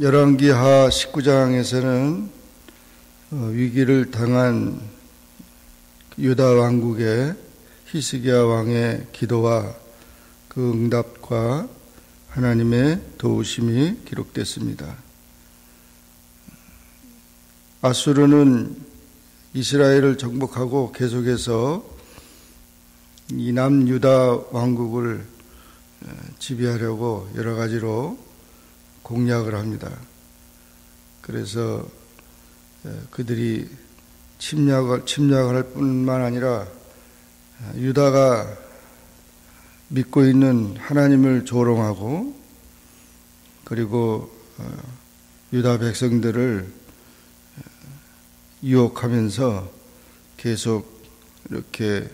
열왕기하 19장에서는 위기를 당한 유다 왕국의 히스기야 왕의 기도와 그 응답과 하나님의 도우심이 기록됐습니다. 아수르는 이스라엘을 정복하고 계속해서 이 남유다 왕국을 지배하려고 여러 가지로 공략을 합니다. 그래서 그들이 침략을 할 뿐만 아니라 유다가 믿고 있는 하나님을 조롱하고, 그리고 유다 백성들을 유혹하면서 계속 이렇게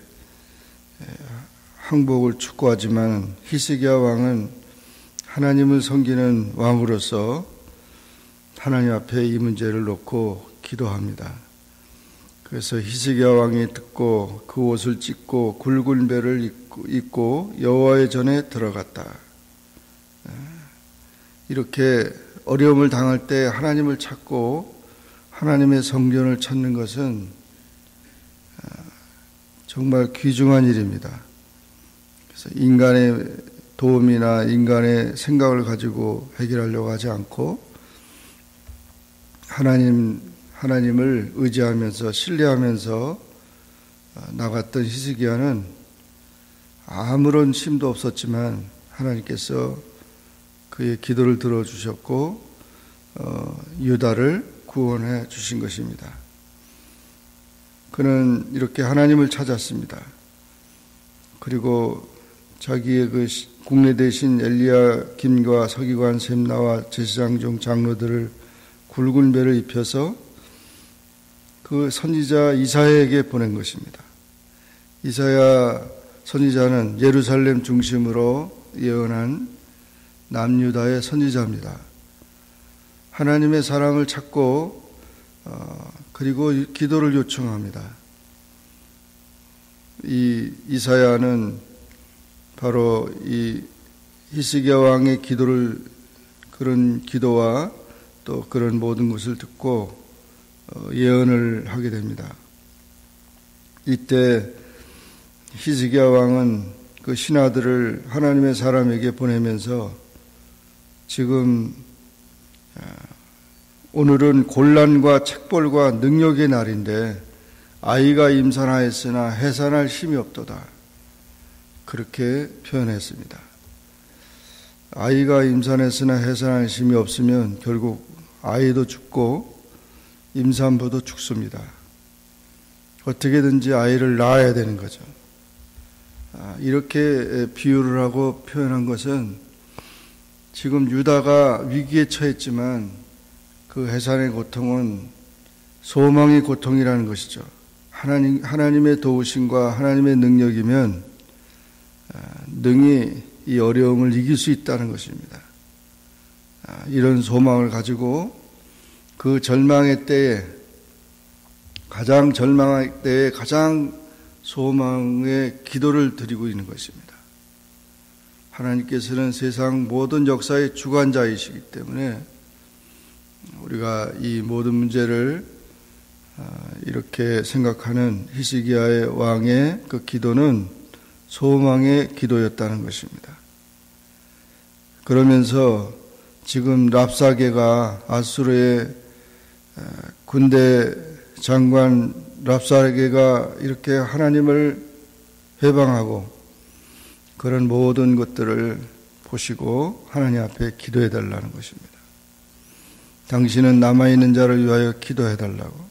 항복을 촉구하지만, 히스기야 왕은 하나님을 섬기는 왕으로서 하나님 앞에 이 문제를 놓고 기도합니다. 그래서 히스기야 왕이 듣고 그 옷을 찢고 굵은 배를 입고 여호와의 전에 들어갔다. 이렇게 어려움을 당할 때 하나님을 찾고 하나님의 성전을 찾는 것은 정말 귀중한 일입니다. 그래서 인간의 도움이나 인간의 생각을 가지고 해결하려고 하지 않고 하나님을 의지하면서 신뢰하면서 나갔던 히스기야는 아무런 힘도 없었지만 하나님께서 그의 기도를 들어주셨고 유다를 구원해 주신 것입니다. 그는 이렇게 하나님을 찾았습니다. 그리고 자기의 그 국내 대신 엘리야김과 서기관 셈나와 제사장 중 장로들을 굵은 배를 입혀서 그 선지자 이사야에게 보낸 것입니다. 이사야 선지자는 예루살렘 중심으로 예언한 남유다의 선지자입니다. 하나님의 사랑을 찾고 그리고 기도를 요청합니다. 이 이사야는 바로 이 히스기야 왕의 그런 기도와 또 그런 모든 것을 듣고 예언을 하게 됩니다. 이때 히스기야 왕은 그 신하들을 하나님의 사람에게 보내면서 지금 오늘은 곤란과 책벌과 능력의 날인데 아이가 임산하였으나 해산할 힘이 없도다. 그렇게 표현했습니다. 아이가 임산했으나 해산할 힘이 없으면 결국 아이도 죽고 임산부도 죽습니다. 어떻게든지 아이를 낳아야 되는 거죠. 이렇게 비유를 하고 표현한 것은 지금 유다가 위기에 처했지만 그 해산의 고통은 소망의 고통이라는 것이죠. 하나님의 도우심과 하나님의 능력이면 능히 이 어려움을 이길 수 있다는 것입니다. 이런 소망을 가지고 그 절망의 때에 가장 소망의 기도를 드리고 있는 것입니다. 하나님께서는 세상 모든 역사의 주관자이시기 때문에 우리가 이 모든 문제를 이렇게 생각하는 히스기야의 왕의 그 기도는 소망의 기도였다는 것입니다. 그러면서 지금 랍사게가 아수르의 군대 장관 랍사게가 이렇게 하나님을 회방하고 그런 모든 것들을 보시고 하나님 앞에 기도해 달라는 것입니다. 당신은 남아있는 자를 위하여 기도해 달라고.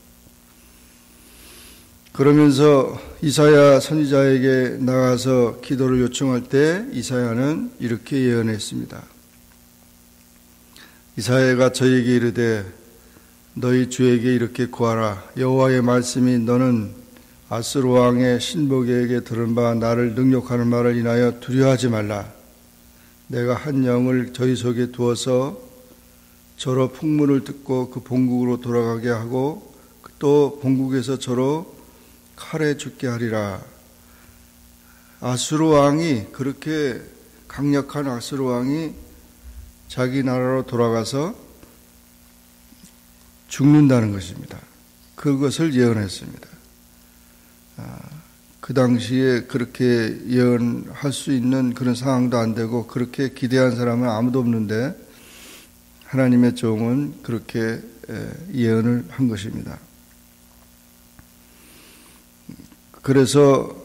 그러면서 이사야 선지자에게 나가서 기도를 요청할 때 이사야는 이렇게 예언했습니다. 이사야가 저에게 이르되 너희 주에게 이렇게 구하라. 여호와의 말씀이 너는 아수르 왕의 신복에게 들은 바 나를 능욕하는 말을 인하여 두려워하지 말라. 내가 한 영을 저희 속에 두어서 저로 풍문을 듣고 그 본국으로 돌아가게 하고 또 본국에서 저로 칼에 죽게 하리라. 아수르 왕이, 그렇게 강력한 아수르 왕이 자기 나라로 돌아가서 죽는다는 것입니다. 그것을 예언했습니다. 그 당시에 그렇게 예언할 수 있는 그런 상황도 안 되고 그렇게 기대한 사람은 아무도 없는데 하나님의 종은 그렇게 예언을 한 것입니다. 그래서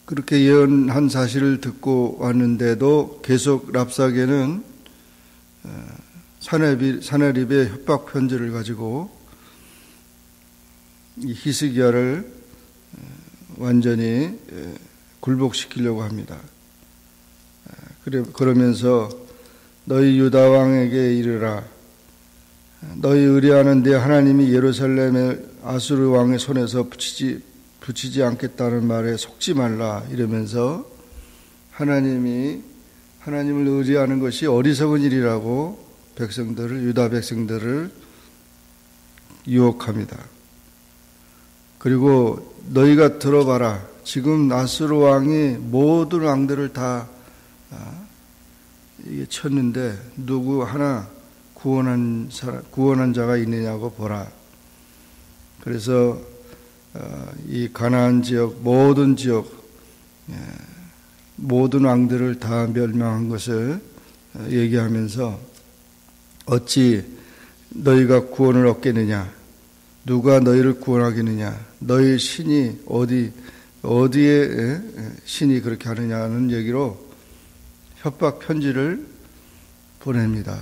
그렇게 예언한 사실을 듣고 왔는데도 계속 랍사게는 사내립의 협박 편지를 가지고 이 히스기야를 완전히 굴복시키려고 합니다. 그러면서 너희 유다 왕에게 이르라. 너희 의뢰하는 네 하나님이 예루살렘을 아수르 왕의 손에서 붙이지 않겠다는 말에 속지 말라. 이러면서 하나님을 의뢰하는 것이 어리석은 일이라고 유다 백성들을 유혹합니다. 그리고 너희가 들어봐라. 지금 아수르 왕이 모든 왕들을 다 쳤는데 누구 하나 구원한 자가 있느냐고 보라. 그래서 이 가나안 지역, 모든 왕들을 다 멸망한 것을 얘기하면서 어찌 너희가 구원을 얻겠느냐? 누가 너희를 구원하겠느냐? 너희 신이 어디에 신이 그렇게 하느냐는 얘기로 협박 편지를 보냅니다.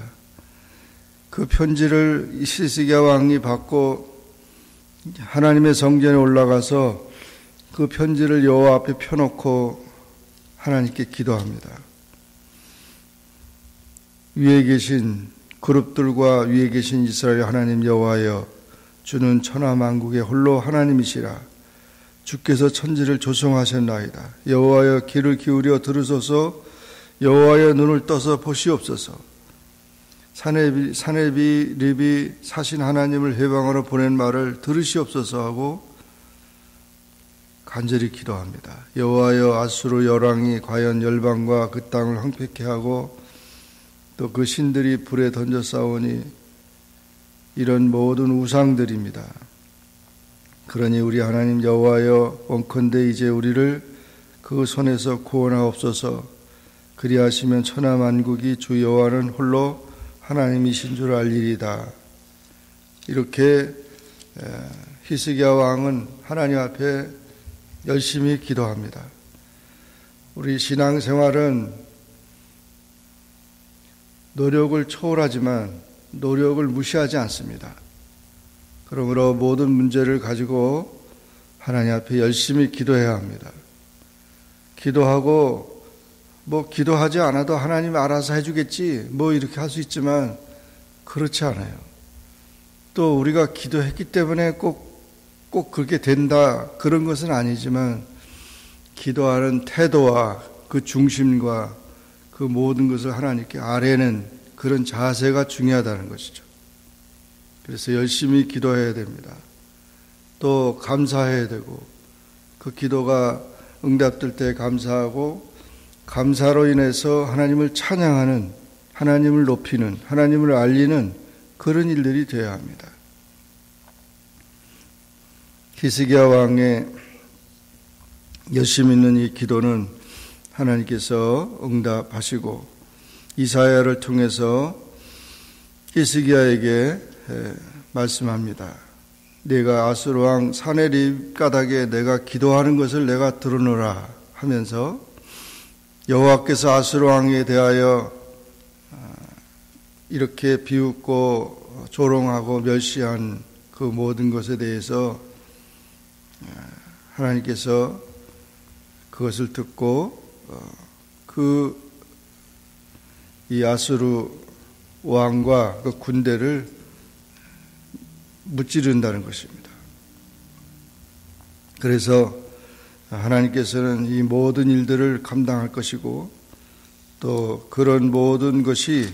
그 편지를 히스기야 왕이 받고 하나님의 성전에 올라가서 그 편지를 여호와 앞에 펴놓고 하나님께 기도합니다. 위에 계신 그룹들과 위에 계신 이스라엘 하나님 여호와여, 주는 천하 만국의 홀로 하나님이시라. 주께서 천지를 조성하셨나이다. 여호와여, 귀를 기울여 들으소서. 여호와여, 눈을 떠서 보시옵소서. 사내립이 사신 하나님을 해방하러 보낸 말을 들으시옵소서 하고 간절히 기도합니다. 여호와여, 아수르 열왕이 과연 열방과 그 땅을 황폐케 하고 또 그 신들이 불에 던져 싸우니 이런 모든 우상들입니다. 그러니 우리 하나님 여호와여, 원컨대 이제 우리를 그 손에서 구원하옵소서. 그리하시면 천하 만국이 주 여호와는 홀로 하나님이신 줄 알리리다. 이렇게 히스기야 왕은 하나님 앞에 열심히 기도합니다. 우리 신앙생활은 노력을 초월하지만 노력을 무시하지 않습니다. 그러므로 모든 문제를 가지고 하나님 앞에 열심히 기도해야 합니다. 기도하고 기도하지 않아도 하나님 알아서 해주겠지 이렇게 할 수 있지만 그렇지 않아요. 또 우리가 기도했기 때문에 꼭 그렇게 된다 그런 것은 아니지만 기도하는 태도와 그 중심과 그 모든 것을 하나님께 아뢰는 그런 자세가 중요하다는 것이죠. 그래서 열심히 기도해야 됩니다. 또 감사해야 되고 그 기도가 응답될 때 감사하고 감사로 인해서 하나님을 찬양하는, 하나님을 높이는, 하나님을 알리는 그런 일들이 되어야 합니다. 히스기야 왕의 열심히 있는 이 기도는 하나님께서 응답하시고 이사야를 통해서 히스기야에게 말씀합니다. 내가 아수르 왕 사내립 가닥에 내가 기도하는 것을 내가 들으노라 하면서 여호와께서 아수르 왕에 대하여 이렇게 비웃고 조롱하고 멸시한 그 모든 것에 대해서 하나님께서 그것을 듣고 이 아수르 왕과 그 군대를 무찌른다는 것입니다. 그래서 하나님께서는 이 모든 일들을 감당할 것이고 또 그런 모든 것이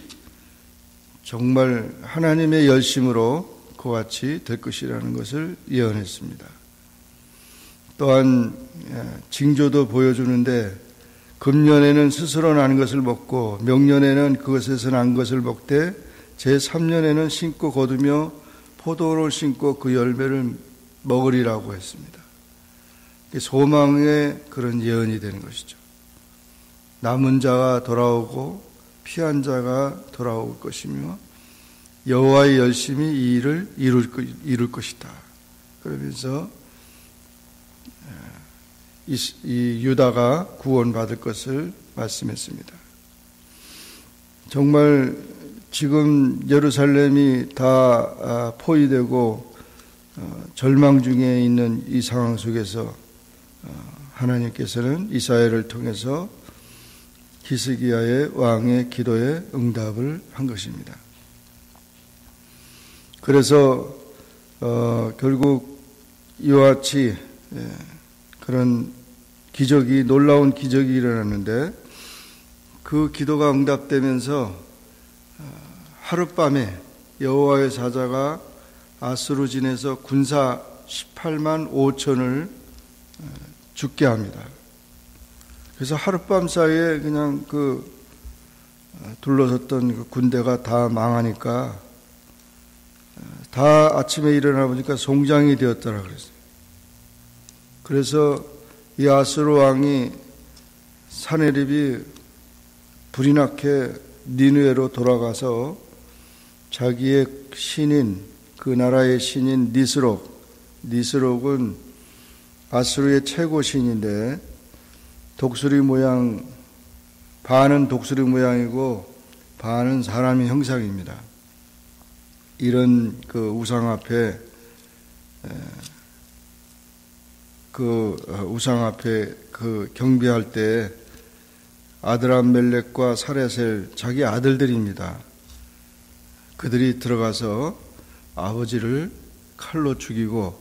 정말 하나님의 열심으로 그와 같이 될 것이라는 것을 예언했습니다. 또한 징조도 보여주는데 금년에는 스스로 난 것을 먹고 명년에는 그것에서 난 것을 먹되 제3년에는 심고 거두며 포도원을 심고 그 열매를 먹으리라고 했습니다. 소망의 그런 예언이 되는 것이죠. 남은 자가 돌아오고 피한 자가 돌아올 것이며 여호와의 열심히 이 일을 이룰 것이다. 그러면서 이 유다가 구원받을 것을 말씀했습니다. 정말 지금 예루살렘이 다 포위되고 절망 중에 있는 이 상황 속에서 하나님께서는 이사야를 통해서 히스기야의 왕의 기도에 응답을 한 것입니다. 그래서 결국 이와 같이 그런 기적이, 놀라운 기적이 일어났는데 그 기도가 응답되면서 하룻밤에 여호와의 사자가 아스루진에서 군사 18만 5천을 죽게 합니다. 그래서 하룻밤 사이에 그냥 둘러섰던 그 군대가 다 망하니까 다 아침에 일어나 보니까 송장이 되었더라 그랬어요. 그래서 이 아수르 왕이 사네립이 불이 나게 니느웨로 돌아가서 자기의 신인, 그 나라의 신인 니스록은 아수르의 최고 신인데 독수리 모양, 반은 독수리 모양이고 반은 사람의 형상입니다. 이런 그 우상 앞에 경배할 때 아드람멜렉과 사레셀 자기 아들들입니다. 그들이 들어가서 아버지를 칼로 죽이고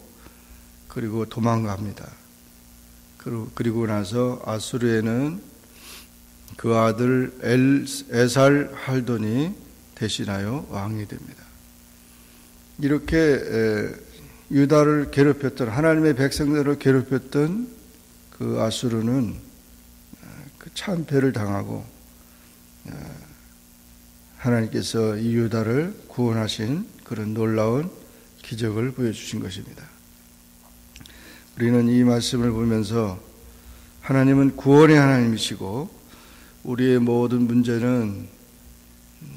그리고 도망갑니다. 그리고 나서 아수르에는 그 아들 에살 할돈이 대신하여 왕이 됩니다. 이렇게 유다를 괴롭혔던, 하나님의 백성들을 괴롭혔던 그 아수르는 그 참패를 당하고 하나님께서 이 유다를 구원하신 그런 놀라운 기적을 보여주신 것입니다. 우리는 이 말씀을 보면서 하나님은 구원의 하나님이시고 우리의 모든 문제는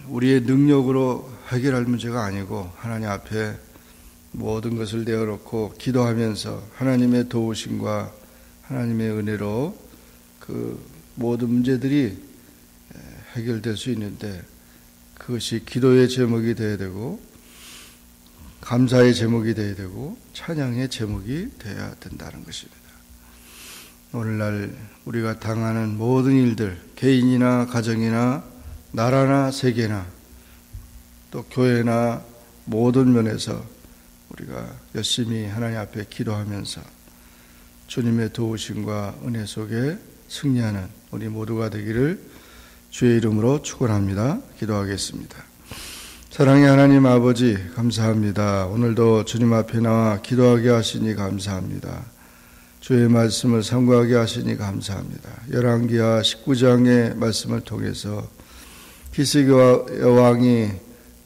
우리의 능력으로 해결할 문제가 아니고 하나님 앞에 모든 것을 내어놓고 기도하면서 하나님의 도우심과 하나님의 은혜로 그 모든 문제들이 해결될 수 있는데 그것이 기도의 제목이 되어야 되고 감사의 제목이 되어야 되고 찬양의 제목이 되어야 된다는 것입니다. 오늘날 우리가 당하는 모든 일들, 개인이나 가정이나 나라나 세계나 또 교회나 모든 면에서 우리가 열심히 하나님 앞에 기도하면서 주님의 도우심과 은혜 속에 승리하는 우리 모두가 되기를 주의 이름으로 축원합니다. 기도하겠습니다. 사랑의 하나님 아버지 감사합니다. 오늘도 주님 앞에 나와 기도하게 하시니 감사합니다. 주의 말씀을 상고하게 하시니 감사합니다. 열왕기하 19장의 말씀을 통해서 히스기야 왕이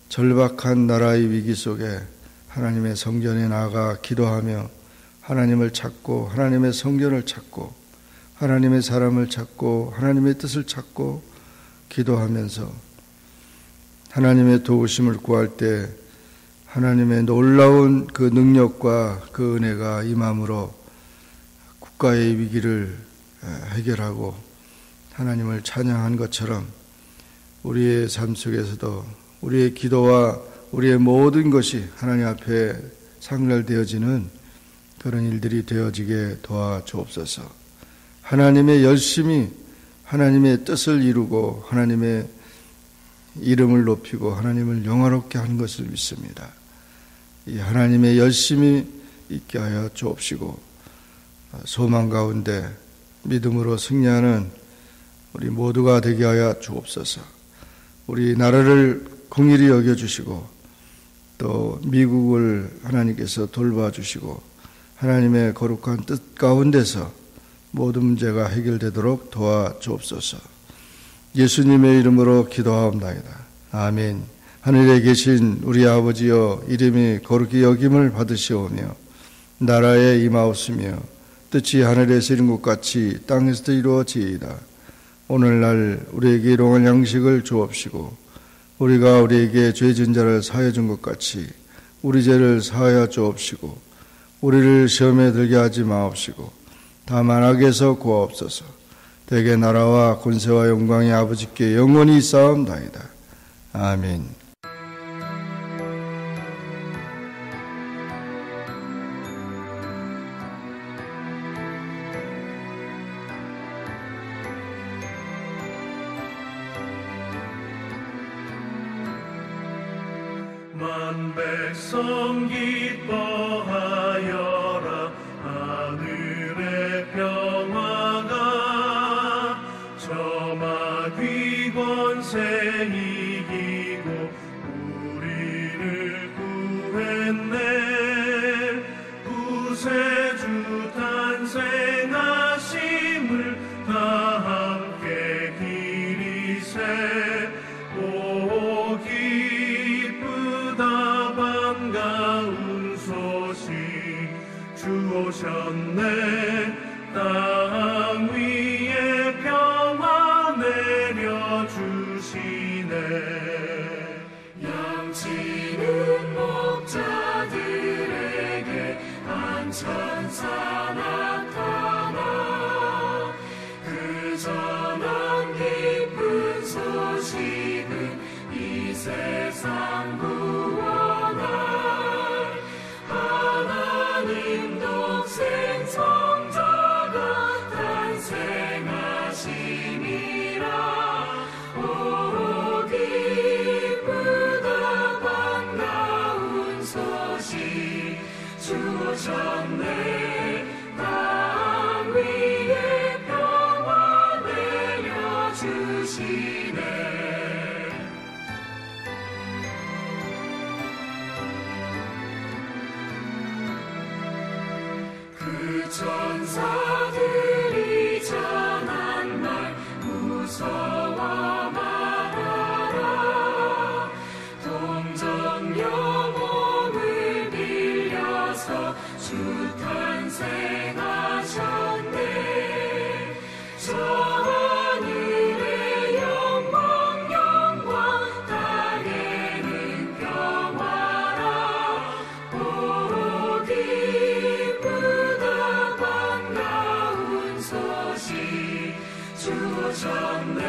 절박한 나라의 위기 속에 하나님의 성전에 나아가 기도하며 하나님을 찾고 하나님의 성전을 찾고 하나님의 사람을 찾고 하나님의 뜻을 찾고 기도하면서 하나님의 도우심을 구할 때 하나님의 놀라운 그 능력과 그 은혜가 임함으로 국가의 위기를 해결하고 하나님을 찬양한 것처럼 우리의 삶 속에서도 우리의 기도와 우리의 모든 것이 하나님 앞에 상달되어지는 그런 일들이 되어지게 도와주옵소서. 하나님의 열심히 하나님의 뜻을 이루고 하나님의 이름을 높이고 하나님을 영화롭게 하는 것을 믿습니다. 이 하나님의 열심히 있게 하여 주옵시고 소망 가운데 믿음으로 승리하는 우리 모두가 되게 하여 주옵소서. 우리 나라를 긍휼히 여겨주시고 또 미국을 하나님께서 돌봐주시고 하나님의 거룩한 뜻 가운데서 모든 문제가 해결되도록 도와주옵소서. 예수님의 이름으로 기도하옵나이다. 아멘. 하늘에 계신 우리 아버지여, 이름이 거룩히 여김을 받으시오며 나라에 임하옵시며 뜻이 하늘에서 이룬 것 같이 땅에서도 이루어지이다. 오늘날 우리에게 일용할 양식을 주옵시고 우리가 우리에게 죄 지은 자를 사하여 준 것 같이 우리 죄를 사하여 주옵시고 우리를 시험에 들게 하지 마옵시고 다만 악에서 구하옵소서. 대개 나라와 권세와 영광이 아버지께 영원히 있사옵나이다. 아멘. 만 백성 기뻐하여라. 하늘의 평화가 저마 귀권세 이기고 우리를 구했네. 구세주 탄생하심을 다 함께 기리세. 오 기쁘다 반가운 소식 주오셨네. 땅 위에 평화 내려주시네. 양치는 목자들에게 한천사 나타나. 그 전한 기쁜 소식은 이 세상 구원할 하나님 독생 성자가 탄생하심이라. 오 기쁘다 반가운 소식 주셨네. 땅 위에 평화 내려주시네. 그 천사들이 전한 말 무서워 말아라. 동정 영혼을 빌려서 주 탄생하셨네. 저 하늘의 영광 영광 땅에는 평화라. 오 기쁘다 반가운 소식 주셨네.